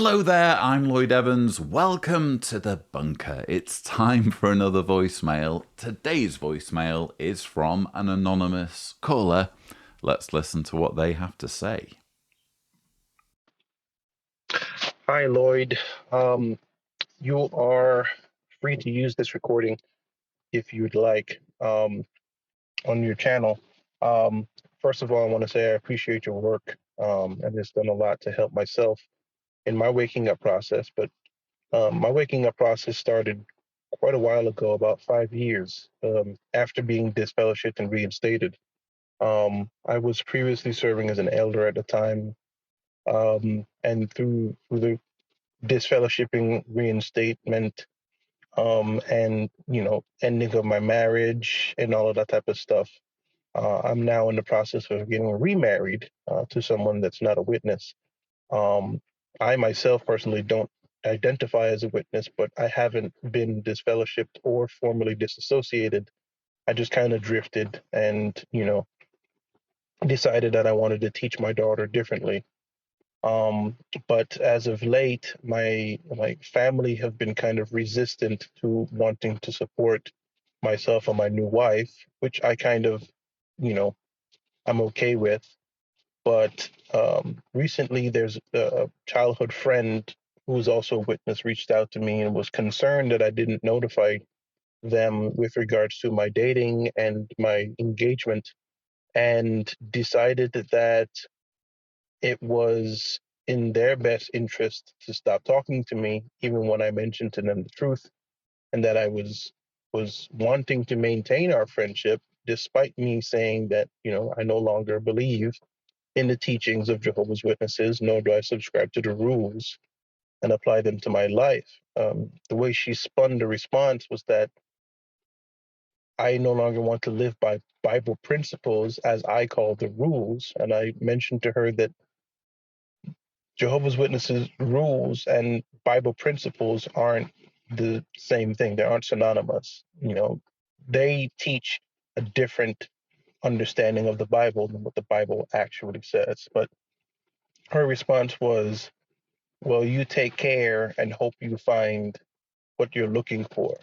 Hello there, I'm Lloyd Evans. Welcome to the bunker. It's time for another voicemail. Today's voicemail is from an anonymous caller. Let's listen to what they have to say. Hi, Lloyd. Um, you are free to use this recording if you'd like on your channel. Um, First of all, I want to say I appreciate your work, and it's done a lot to help myself in my waking up process. But my waking up process started quite a while ago, about 5 years after being disfellowshipped and reinstated. I was previously serving as an elder at the time, and through the disfellowshipping, reinstatement, and ending of my marriage and all of that type of stuff. I'm now in the process of getting remarried to someone that's not a witness. Um, I myself personally don't identify as a witness, but I haven't been disfellowshipped or formally disassociated. I just kind of drifted and decided that I wanted to teach my daughter differently. Um, but as of late, my family have been kind of resistant to wanting to support myself and my new wife, which I kind of, you know, I'm okay with. But recently, there's a childhood friend who's also a witness reached out to me and was concerned that I didn't notify them with regards to my dating and my engagement, and decided that it was in their best interest to stop talking to me, even when I mentioned to them the truth, and that I was wanting to maintain our friendship, despite me saying that I no longer believe in the teachings of Jehovah's Witnesses, nor do I subscribe to the rules and apply them to my life. The way she spun the response was that I no longer want to live by Bible principles, as I call the rules, and I mentioned to her that Jehovah's Witnesses rules and Bible principles aren't the same thing. They aren't synonymous. They teach a different understanding of the Bible than what the Bible actually says. But her response was, well, you take care and hope you find what you're looking for,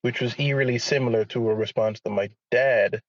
which was eerily similar to a response that my dad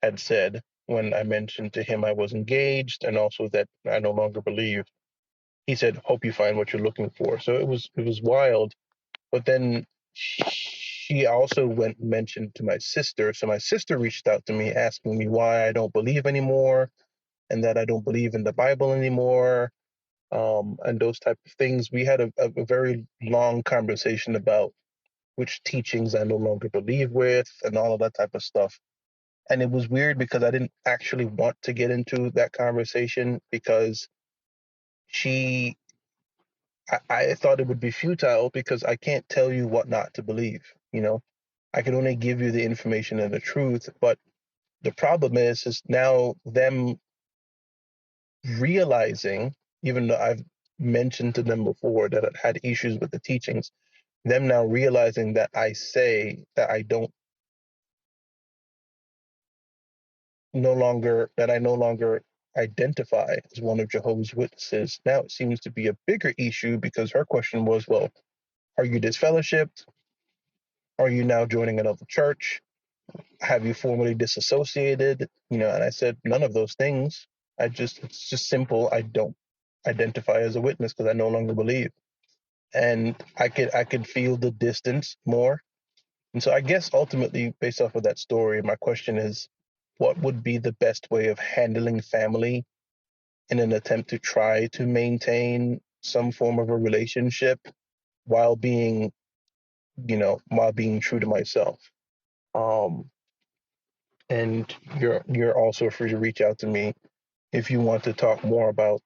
had said when I mentioned to him I was engaged and also that I no longer believe. He said, "Hope you find what you're looking for." So it was wild. But then she also went and mentioned to my sister. So my sister reached out to me asking me why I don't believe anymore and that I don't believe in the Bible anymore, and those type of things. We had a very long conversation about which teachings I no longer believe with and all of that type of stuff. And it was weird because I didn't actually want to get into that conversation because she I thought it would be futile because I can't tell you what not to believe. I can only give you the information and the truth. But the problem is now them realizing, even though I've mentioned to them before that I had issues with the teachings, them now realizing that I say that I no longer identify as one of Jehovah's Witnesses. Now it seems to be a bigger issue because her question was, well, are you disfellowshipped? Are you now joining another church? Have you formally disassociated? And I said, none of those things. It's just simple. I don't identify as a witness because I no longer believe. And I could feel the distance more. And so I guess ultimately, based off of that story, my question is, what would be the best way of handling family in an attempt to try to maintain some form of a relationship while being, while being true to myself? Um, and you're also free to reach out to me if you want to talk more about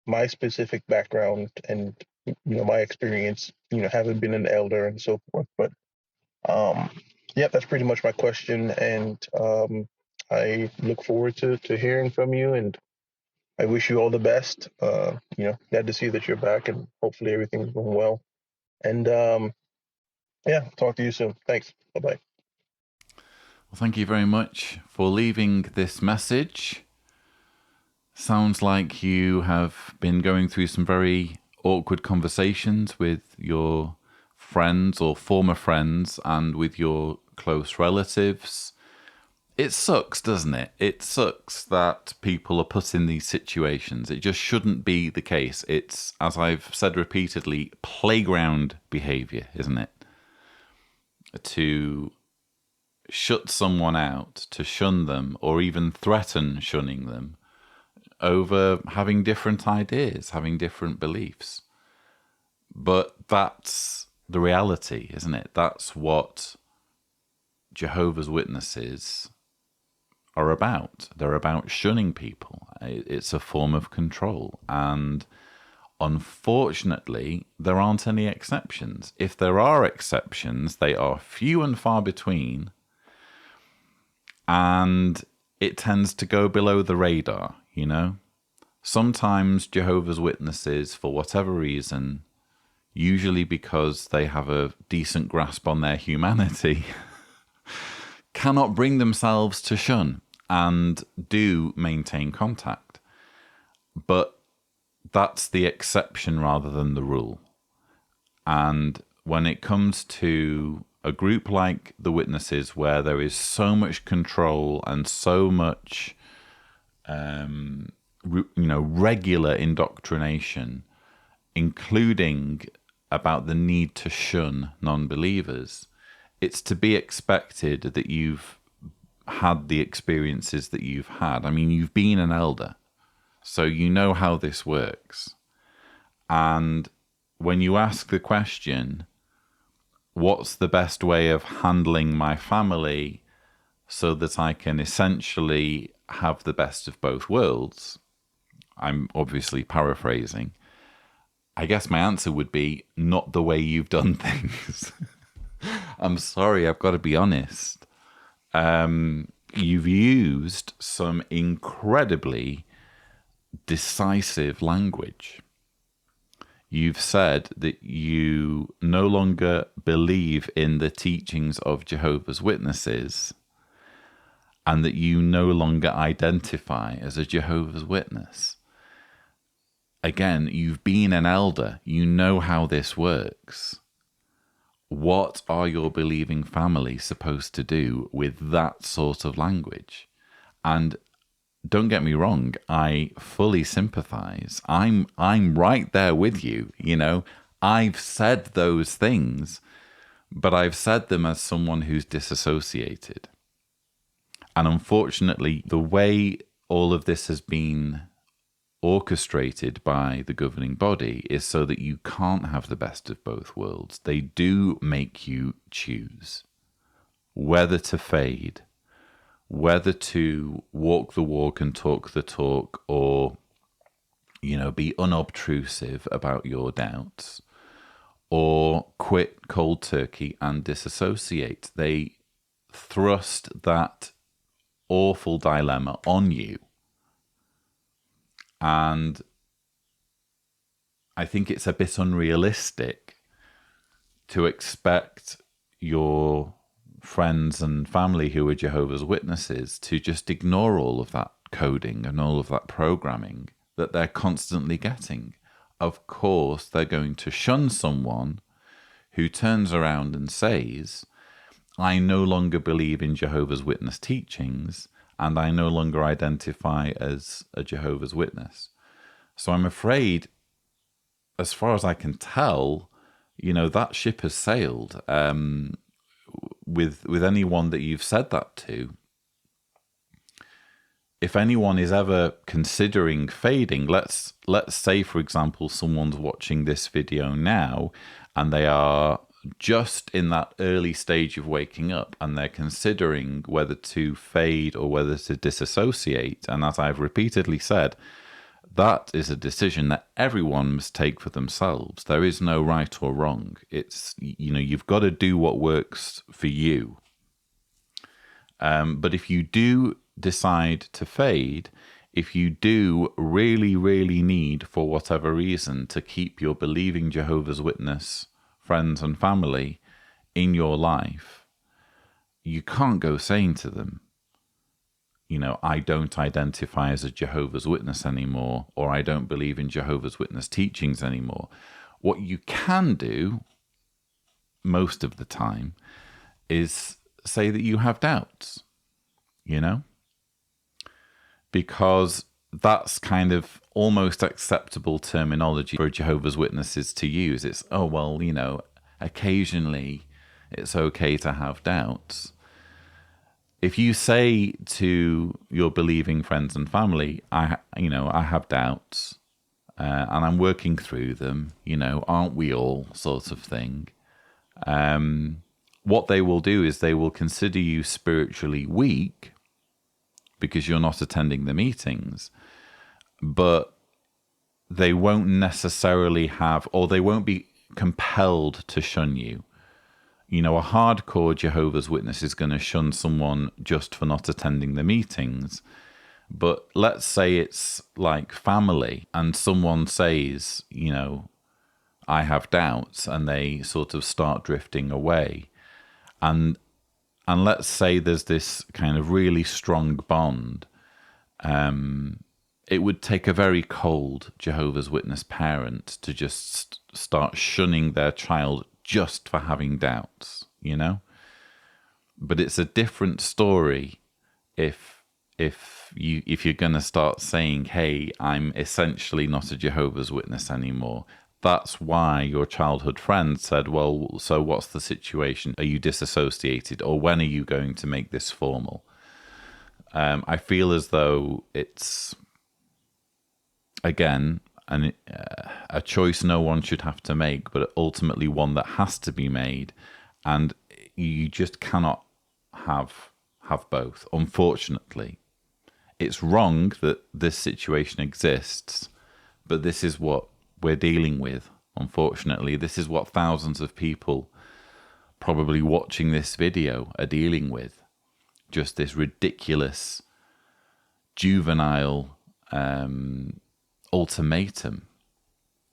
my specific background and my experience, having been an elder and so forth. But um, yeah, that's pretty much my question, and I look forward to hearing from you, and I wish you all the best. Glad to see that you're back, and hopefully everything's going well. And yeah, talk to you soon. Thanks. Bye bye. Well, thank you very much for leaving this message. Sounds like you have been going through some very awkward conversations with your friends or former friends and with your close relatives. It sucks, doesn't it? It sucks that people are put in these situations. It just shouldn't be the case. It's, as I've said repeatedly, playground behavior, isn't it? To shut someone out, to shun them, or even threaten shunning them over having different ideas, having different beliefs. But that's the reality, isn't it? That's what Jehovah's Witnesses are about. They're about shunning people. It's a form of control. And unfortunately, there aren't any exceptions. If there are exceptions, they are few and far between. And it tends to go below the radar, you know? Sometimes Jehovah's Witnesses, for whatever reason, usually because they have a decent grasp on their humanity, cannot bring themselves to shun and do maintain contact. But that's the exception rather than the rule. And when it comes to a group like the Witnesses, where there is so much control and so much, regular indoctrination, including about the need to shun non-believers, it's to be expected that you've had the experiences that you've had. I mean, you've been an elder, so you know how this works. And when you ask the question, what's the best way of handling my family so that I can essentially have the best of both worlds? I'm obviously paraphrasing. I guess my answer would be not the way you've done things. I'm sorry, I've got to be honest. You've used some incredibly decisive language. You've said that you no longer believe in the teachings of Jehovah's Witnesses and that you no longer identify as a Jehovah's Witness. Again, you've been an elder. You know how this works. What are your believing family supposed to do with that sort of language? And don't get me wrong, I fully sympathize. I'm right there with you. You know, I've said those things, but I've said them as someone who's disassociated. And unfortunately, the way all of this has been orchestrated by the governing body is so that you can't have the best of both worlds. They do make you choose whether to fade, whether to walk the walk and talk the talk, or, be unobtrusive about your doubts, or quit cold turkey and disassociate. They thrust that awful dilemma on you. And I think it's a bit unrealistic to expect your friends and family who are Jehovah's Witnesses to just ignore all of that coding and all of that programming that they're constantly getting. Of course, they're going to shun someone who turns around and says, I no longer believe in Jehovah's Witness teachings, and I no longer identify as a Jehovah's Witness. So I'm afraid, as far as I can tell, that ship has sailed. With anyone that you've said that to, if anyone is ever considering fading, let's say, for example, someone's watching this video now and they are just in that early stage of waking up and they're considering whether to fade or whether to disassociate. And as I've repeatedly said, that is a decision that everyone must take for themselves. There is no right or wrong. It's, you've got to do what works for you. But if you do decide to fade, if you do really, really need, for whatever reason, to keep your believing Jehovah's Witness friends and family in your life, you can't go saying to them, I don't identify as a Jehovah's Witness anymore, or I don't believe in Jehovah's Witness teachings anymore. What you can do most of the time is say that you have doubts, because that's kind of almost acceptable terminology for Jehovah's Witnesses to use. It's, oh, well, occasionally it's okay to have doubts. If you say to your believing friends and family, I have doubts, and I'm working through them, aren't we all, sort of thing. What they will do is they will consider you spiritually weak because you're not attending the meetings, but they won't necessarily have, or they won't be compelled to shun you. A hardcore Jehovah's Witness is going to shun someone just for not attending the meetings. But let's say it's like family and someone says, I have doubts, and they sort of start drifting away. And let's say there's this kind of really strong bond. It would take a very cold Jehovah's Witness parent to just start shunning their child just for having doubts, But it's a different story if you're going to start saying, hey, I'm essentially not a Jehovah's Witness anymore. That's why your childhood friend said, well, so what's the situation? Are you disassociated? Or when are you going to make this formal? I feel as though it's, again, a choice no one should have to make, but ultimately one that has to be made. And you just cannot have both, unfortunately. It's wrong that this situation exists, but this is what we're dealing with. Unfortunately, this is what thousands of people probably watching this video are dealing with. Just this ridiculous, juvenile ultimatum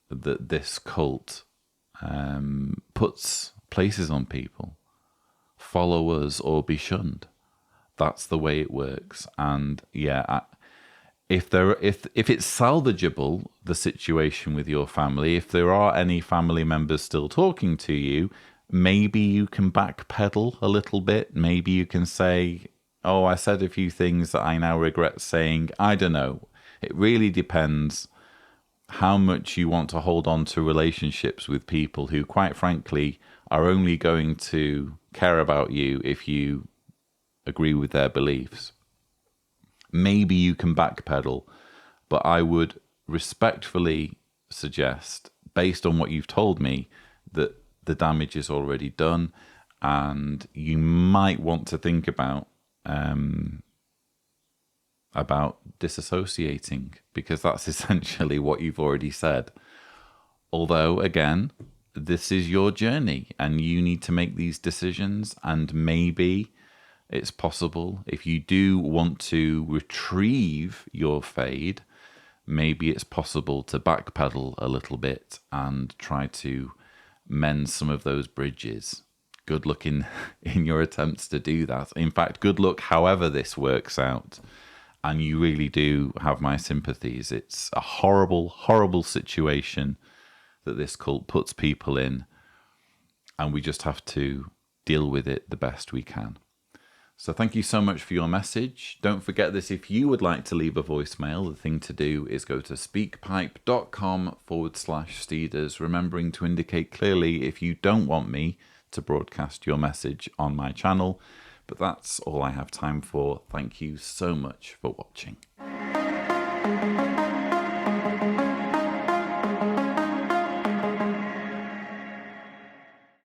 that this cult places on people. Follow us or be shunned. That's the way it works. And yeah, if it's salvageable, the situation with your family, if there are any family members still talking to you, maybe you can backpedal a little bit. Maybe you can say, oh, I said a few things that I now regret saying. I don't know. It really depends how much you want to hold on to relationships with people who, quite frankly, are only going to care about you if you agree with their beliefs. Maybe you can backpedal, but I would respectfully suggest, based on what you've told me, that the damage is already done, and you might want to think about disassociating, because that's essentially what you've already said. Although, again, this is your journey and you need to make these decisions, and maybe it's possible, if you do want to retrieve your fade, maybe it's possible to backpedal a little bit and try to mend some of those bridges. Good luck in your attempts to do that. In fact, good luck however this works out. And you really do have my sympathies. It's a horrible, horrible situation that this cult puts people in, and we just have to deal with it the best we can. So thank you so much for your message. Don't forget this, if you would like to leave a voicemail, the thing to do is go to speakpipe.com/Steeders, remembering to indicate clearly if you don't want me to broadcast your message on my channel. But that's all I have time for. Thank you so much for watching.